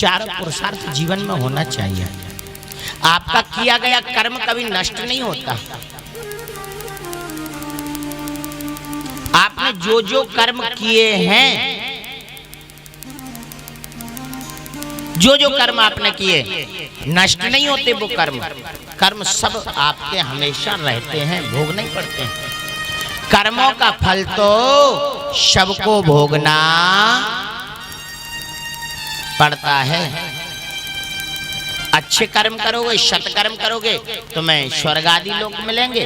चारों पुरुषार्थ जीवन में होना चाहिए। आपका किया गया कर्म कभी नष्ट नहीं होता। आपने जो जो कर्म किए हैं, जो जो कर्म आपने किए नष्ट नहीं होते। वो कर्म सब आपके हमेशा रहते हैं, भोगने ही पड़ते हैं। कर्मों का फल तो सबको भोगना पड़ता है। अच्छे कर्म करोगे, सत्कर्म करोगे तो मैं स्वर्ग आदि लोक मिलेंगे।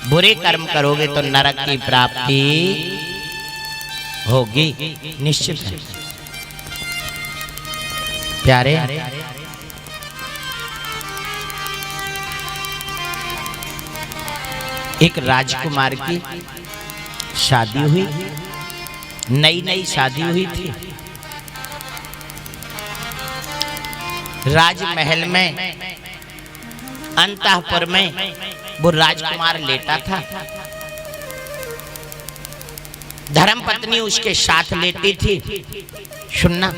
बुरे कर्म करोगे तो नरक की प्राप्ति होगी, निश्चित है। प्यारे, एक राजकुमार की शादी हुई, नई नई शादी हुई थी। राजमहल में, अंतःपुर में वो राजकुमार लेटा था। धर्मपत्नी उसके साथ लेटी थी। सुनना,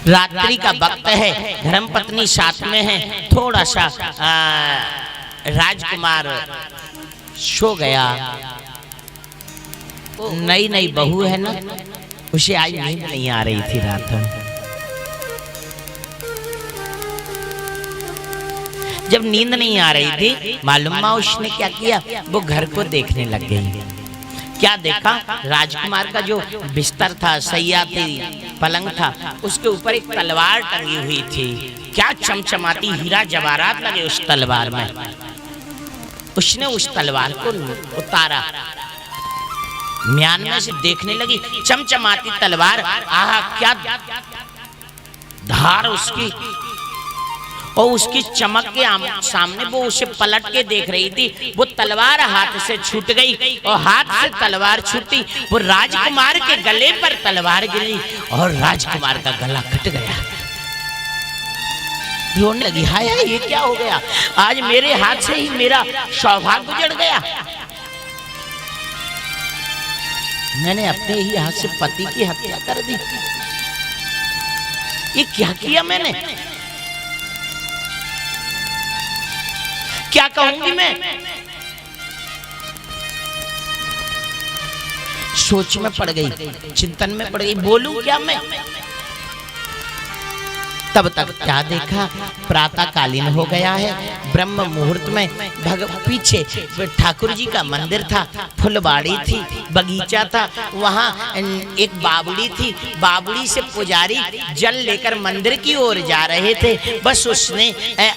रात्रि का वक्त है, धर्मपत्नी साथ में है। थोड़ा सा राजकुमार सो गया। नई नई बहू है ना, उसे आज नींद नहीं आ रही थी रात में। जब नींद नहीं आ रही थी, मालूम हुआ उसने क्या किया, वो घर को देखने लग गई। क्या देखा, राजकुमार का जो बिस्तर था, सैया थी, पलंग था, उसके ऊपर एक तलवार टंगी हुई थी। क्या चमचमाती हीरा जवाहरात लगे उस तलवार में। उसने उस तलवार को उतारा, म्यान में से देखने लगी। चमचमाती तलवार, आहा क्या धार उसकी, और उसकी चमक के सामने वो उसे पलट के देख रही थी। वो तलवार हाथ से छूट गई, और हाथ से तलवार छूटी, वो राजकुमार के गले पर तलवार गिरी और राजकुमार का गला कट गया। रोने लगी, हाय हाय ये क्या हो गया, आज मेरे हाथ से ही मेरा सौभाग्य उजड़ गया। मैंने अपने ही हाथ से पति की हत्या कर दी। ये क्या किया मैंने, क्या कहूंगी मैं। सोच में पड़ गई, चिंतन में पड़ गई, बोलूं क्या मैं। तब तक क्या देखा, प्रातः कालीन हो गया है। ब्रह्म मुहूर्त में पीछे ठाकुर जी का मंदिर था, फुलबाड़ी थी, बगीचा था, वहाँ एक बावड़ी थी। बावड़ी से पुजारी जल लेकर मंदिर की ओर जा रहे थे। बस उसने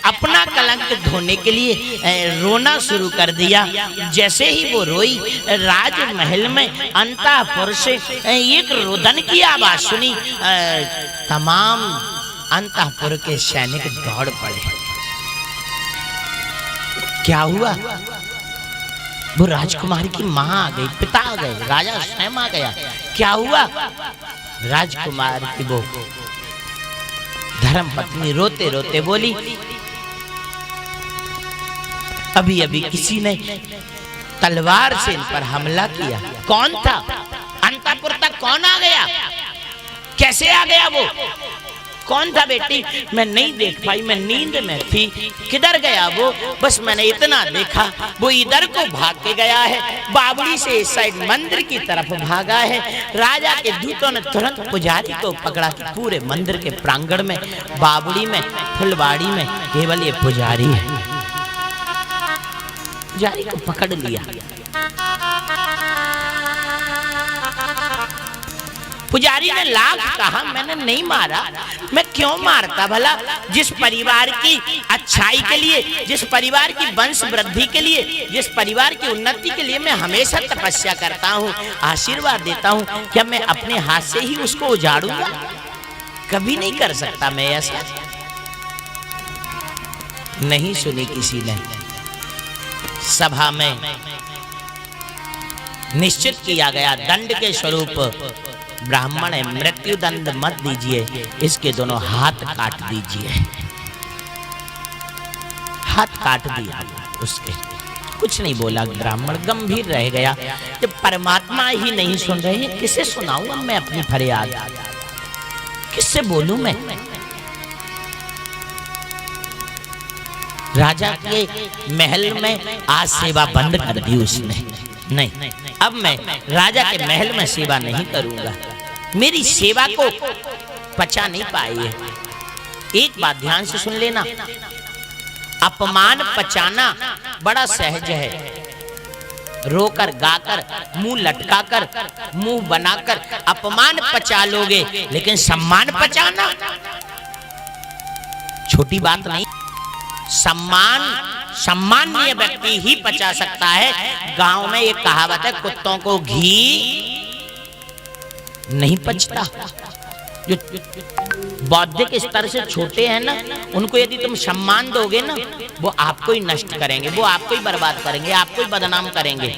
अपना कलंक धोने के लिए रोना शुरू कर दिया। जैसे ही वो रोई, राजमहल में अंतःपुर से एक रुदन की आवाज सुनी। तमाम अंतःपुर के सैनिक दौड़ पड़े। क्या हुआ, वो राजकुमार की मां आ गई, पिता आ गए, राजा स्वयं आ गया। क्या हुआ, राजकुमार की वो धर्मपत्नी रोते रोते बोली, अभी अभी किसी ने तलवार से इन पर हमला किया। कौन था, अंतःपुर तक कौन आ गया, कैसे आ गया, वो कौन था बेटी। मैं नहीं देख पाई, मैं नींद में थी। किधर गया वो, बस मैंने इतना देखा, वो इधर को भाग के गया है, बावड़ी से इस साइड मंदिर की तरफ भागा है। राजा के दूतों ने तुरंत पुजारी को पकड़ा। पूरे मंदिर के प्रांगण में, बावड़ी में, फुलबाड़ी में केवल ये पुजारी है। पुजारी को पकड़ लिया। पुजारी ने लाख कहा, मैंने नहीं मारा, मैं क्यों मारता भला। जिस परिवार की अच्छाई के लिए, जिस परिवार की वंश वृद्धि के लिए, जिस परिवार की उन्नति के लिए मैं हमेशा तपस्या करता हूँ, आशीर्वाद देता हूँ, क्या मैं अपने हाथ से ही उसको उजाड़ूंगा। कभी नहीं कर सकता मैं ऐसा। नहीं सुनी किसी ने। सभा में निश्चित किया गया, दंड के स्वरूप ब्राह्मण है, मृत्यु दंड मत दीजिए, इसके दोनों हाथ काट दीजिए। हाथ काट दिया उसके, कुछ नहीं बोला। ब्राह्मण गंभीर रह गया। जब परमात्मा महात्मा ही नहीं सुन रहे हैं, किसे सुनाऊं अब मैं अपनी फरियाद, किससे बोलूं मैं। राजा के महल में आज सेवा बंद कर दी उसने। नहीं, अब मैं राजा के महल में सेवा नहीं करूंगा, मेरी सेवा को पचा नहीं पाई है। एक बात ध्यान से सुन लेना, अपमान पचाना बड़ा सहज है। रोकर गाकर मुंह लटकाकर मुंह बनाकर अपमान पचा लोगे, लेकिन सम्मान पचाना छोटी बात नहीं। सम्मानीय व्यक्ति ही पचा सकता है। गांव में एक कहावत है, कुत्तों को घी नहीं पचता। जो बौद्धिक स्तर से छोटे हैं ना, उनको यदि तुम सम्मान दोगे ना, वो आपको ही नष्ट करेंगे, वो आपको ही बर्बाद करेंगे, आपको ही बदनाम करेंगे।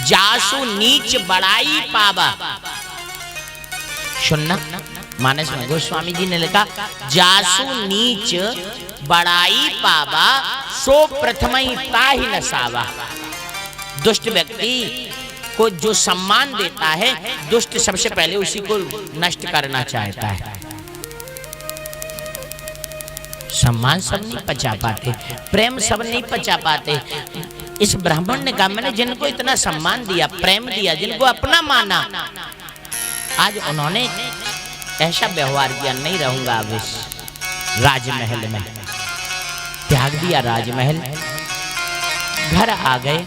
जासु नीच बड़ाई पावा, सुनना, मानस में गोस्वामी जी ने लिखा, जासु नीच बड़ाई पावा सो प्रथमई ताहि न सावा। दुष्ट व्यक्ति को जो सम्मान देता है, दुष्ट सबसे पहले उसी को नष्ट करना चाहता है। सम्मान सब नहीं पचा पाते, प्रेम सब नहीं पचा पाते। इस ब्राह्मण ने कहा, मैंने जिनको इतना सम्मान दिया, प्रेम दिया, जिनको अपना माना, आज उन्होंने ऐसा व्यवहार किया, नहीं रहूंगा अब इस राजमहल में। त्याग दिया राजमहल, घर आ गए।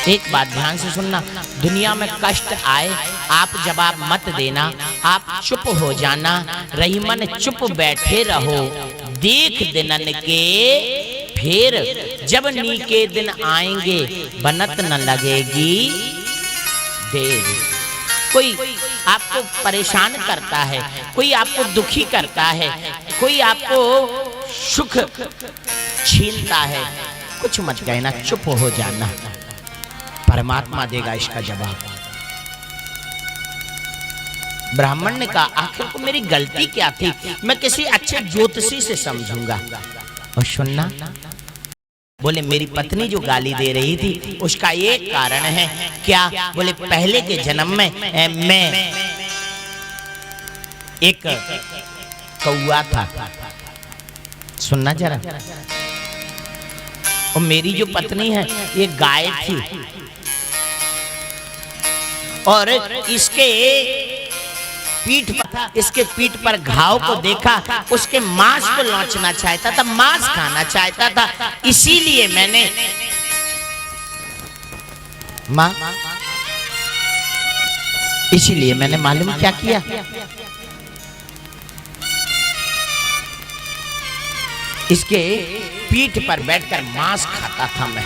एक बात ध्यान से सुनना, दुनिया में कष्ट आए आप जवाब मत देना, आप चुप हो जाना। रही मन चुप बैठे रहो, देख दिनन के फिर, जब नीके दिन आएंगे बनत न लगेगी देर। कोई आपको परेशान करता है, कोई आपको दुखी करता है, कोई आपको सुख छीनता है, कुछ मत कहना, चुप हो जाना, परमात्मा देगा इसका जवाब। ब्राह्मण ने कहा, आखिर को मेरी गलती क्या थी, मैं किसी अच्छे ज्योतिषी से समझूंगा। और सुनना, बोले मेरी पत्नी जो गाली दे रही थी उसका एक कारण है। क्या? बोले पहले के जन्म में मैं एक कौआ था। सुनना जरा, और मेरी जो पत्नी है ये गाय थी, और इसके पीठ पर घाव को देखा, उसके मांस को नोचना चाहता था, मांस खाना चाहता था, इसीलिए मैंने मालूम क्या किया, इसके पीठ पर बैठकर मांस खाता था। मैं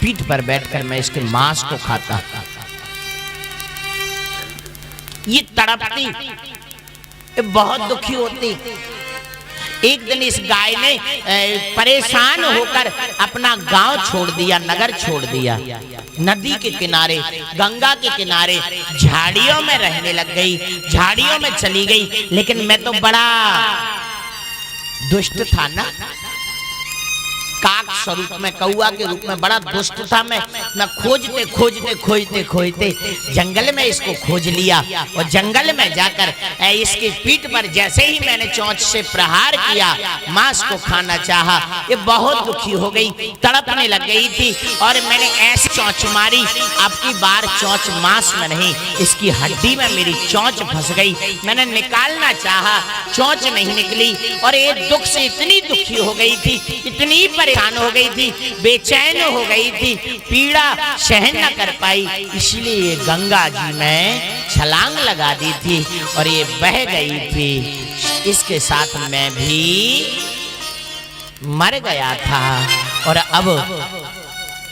पीठ पर बैठकर मैं इसके मांस को खाता था। ये तड़पती, बहुत दुखी होती। एक दिन इस गाय ने परेशान होकर अपना गांव छोड़ दिया, नगर छोड़ दिया, नदी के किनारे, गंगा के किनारे झाड़ियों में रहने लग गई, झाड़ियों में चली गई। लेकिन मैं तो बड़ा दुष्ट था ना, काक स्वरूप में, कौआ के रूप में बड़ा दुष्ट था मैं खोजते जंगल में इसको खोज लिया, और जंगल में जाकर इसकी पीठ पर जैसे ही मैंने चोंच से प्रहार किया, मांस को खाना चाहा, ये बहुत दुखी हो गई, तड़पने लग गई थी, और मैंने ऐसी चोंच मारी, अब की बार चोंच मांस में नहीं, इसकी हड्डी में मेरी चोंच फंस गई। मैंने निकालना चाहा, चोंच नहीं निकली, और ये दुख से इतनी दुखी हो गई थी, इतनी परेशान हो गई थी, बेचैन हो गई थी, पीड़ा सहन न कर पाई, इसलिए गंगा जी में छलांग लगा दी थी और ये बह गई थी। इसके साथ मैं भी मर गया था, और अब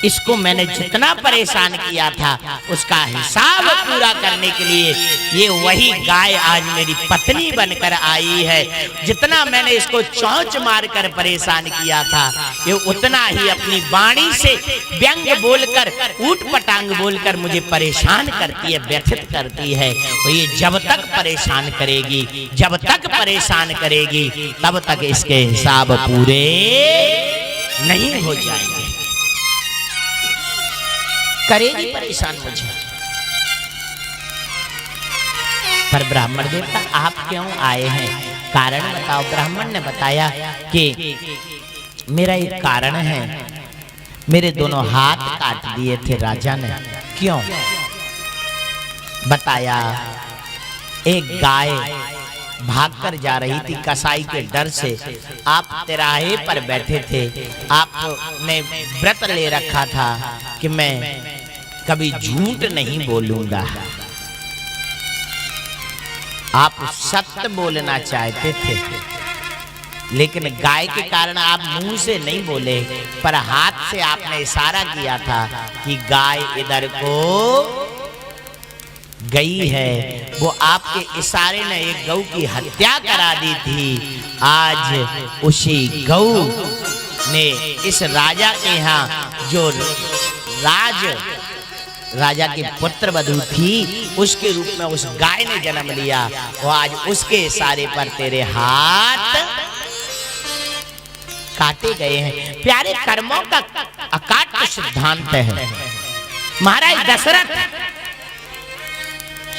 इसको मैंने जितना परेशान किया था उसका हिसाब पूरा करने के लिए ये वही गाय आज मेरी पत्नी बनकर आई है। जितना मैंने इसको चोंच मारकर परेशान किया था, ये उतना ही अपनी वाणी से व्यंग बोलकर, ऊट पटांग बोलकर मुझे परेशान करती है, व्यथित करती है। और ये जब तक परेशान करेगी, जब तक परेशान करेगी, तब तक इसके हिसाब पूरे नहीं हो जाएंगे। करेगी परेशान मुझे। पर ब्राह्मण देवता आप क्यों आए हैं, कारण बताओ। ब्राह्मण ने बताया कि मेरा एक कारण है, मेरे दोनों हाथ काट दिए थे राजा ने। क्यों? बताया, एक गाय भागकर जा रही थी कसाई के डर से। आप तिराहे पर बैठे थे, आपने व्रत ले रखा था कि मैं कभी झूठ नहीं बोलूंगा। आप सत्य बोलना चाहते थे, लेकिन गाय के कारण आप मुंह से नहीं बोले, पर हाथ से आपने इशारा किया था कि गाय इधर को गई है। वो आपके इशारे ने एक गऊ की हत्या करा दी थी। आज उसी गऊ ने इस राजा के यहाँ, जो राजा की पुत्र वधू थी, उसके रूप में उस गाय ने जन्म लिया। और आज उसके इशारे पर तेरे हाथ काटे गए हैं। प्यारे, कर्मों का अकाट्य सिद्धांत है। महाराज दशरथ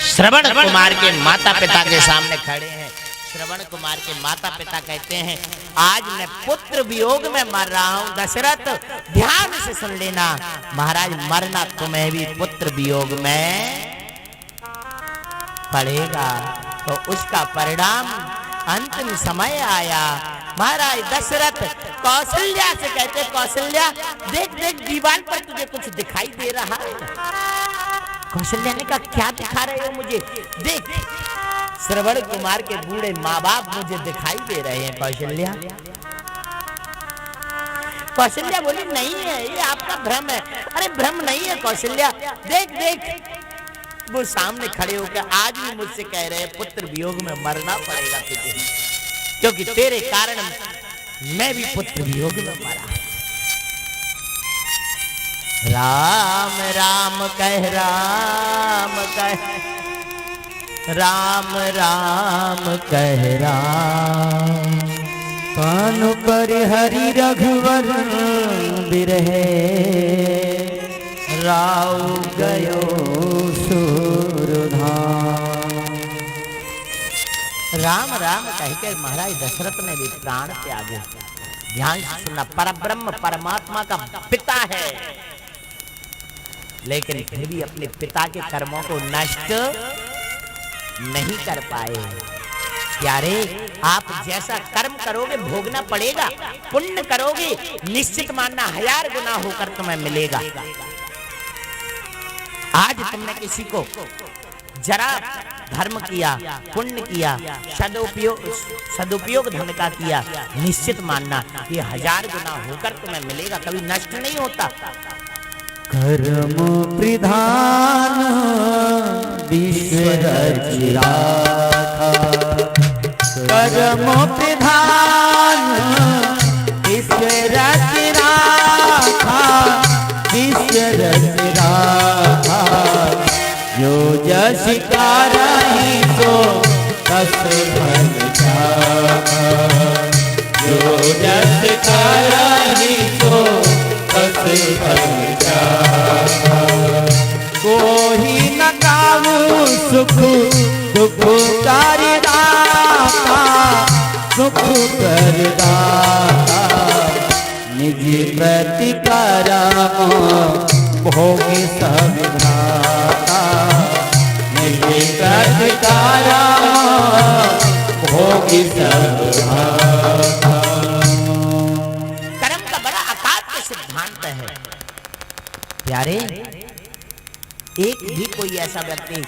श्रवण कुमार के माता पिता के सामने खड़े हैं। श्रवण कुमार के माता पिता कहते हैं, आज मैं पुत्र वियोग में मर रहा हूं। दशरथ ध्यान से सुन लेना, महाराज मरना तुम्हें भी पुत्र वियोग में पड़ेगा। तो उसका परिणाम अंतिम समय आया। महाराज दशरथ कौशल्या से कहते, कौशल्या देख देख दीवार पर तुझे कुछ दिखाई दे रहा है। कौशल्या ने कहा, क्या दिखा रहे हो मुझे? देख, श्रवण कुमार के बूढ़े माँ बाप मुझे दिखाई दे रहे हैं। कौशल्या बोली, नहीं है, ये आपका भ्रम है। अरे भ्रम नहीं है कौशल्या, देख देख वो सामने खड़े होकर आज भी मुझसे कह रहे हैं पुत्र वियोग में मरना पड़ेगा तुझे, क्योंकि तेरे कारण मैं भी पुत्र वियोग में मरा। राम राम कह, राम कह, राम राम कह राम। कान पर हरि रघुवर बिरहे, राव गयो सुरधाम। राम राम कहकर महाराज दशरथ ने भी प्राण त्यागे। ध्यान से सुनना, परब्रह्म परमात्मा का पिता है, लेकिन फिर भी अपने पिता के कर्मों को नष्ट नहीं कर पाए। प्यारे, आप जैसा कर्म करोगे भोगना पड़ेगा। पुण्य करोगे निश्चित मानना 1000 गुना होकर तुम्हें मिलेगा। आज तुमने किसी को जरा धर्म किया, पुण्य किया, सदुपयोग धन का किया, निश्चित मानना ये 1000 गुना होकर तुम्हें मिलेगा, कभी नष्ट नहीं होता। कर्म प्रधान विश्व रचिया, कर्म प्रधान विश्व रचिया, विश्व रचिया। जो जस कारहि सो तस फल पावा, जो जस कारहि सो तस फल पावा। कोहि न काहू सुख दुख करि दाता, सुख कर दाता। निज प्रतिकरम भोगी सब भ्राता, निज प्रतिकरम भोगी सब भ्राता। कर्म का बड़ा अकाट्य सिद्धांत है। प्यारे, एक भी कोई ऐसा व्यक्ति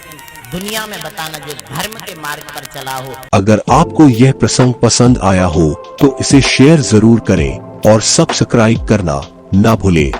दुनिया में बताना जो धर्म के मार्ग पर चला हो। अगर आपको यह प्रसंग पसंद आया हो तो इसे शेयर जरूर करें और सब्सक्राइब करना ना भूलें।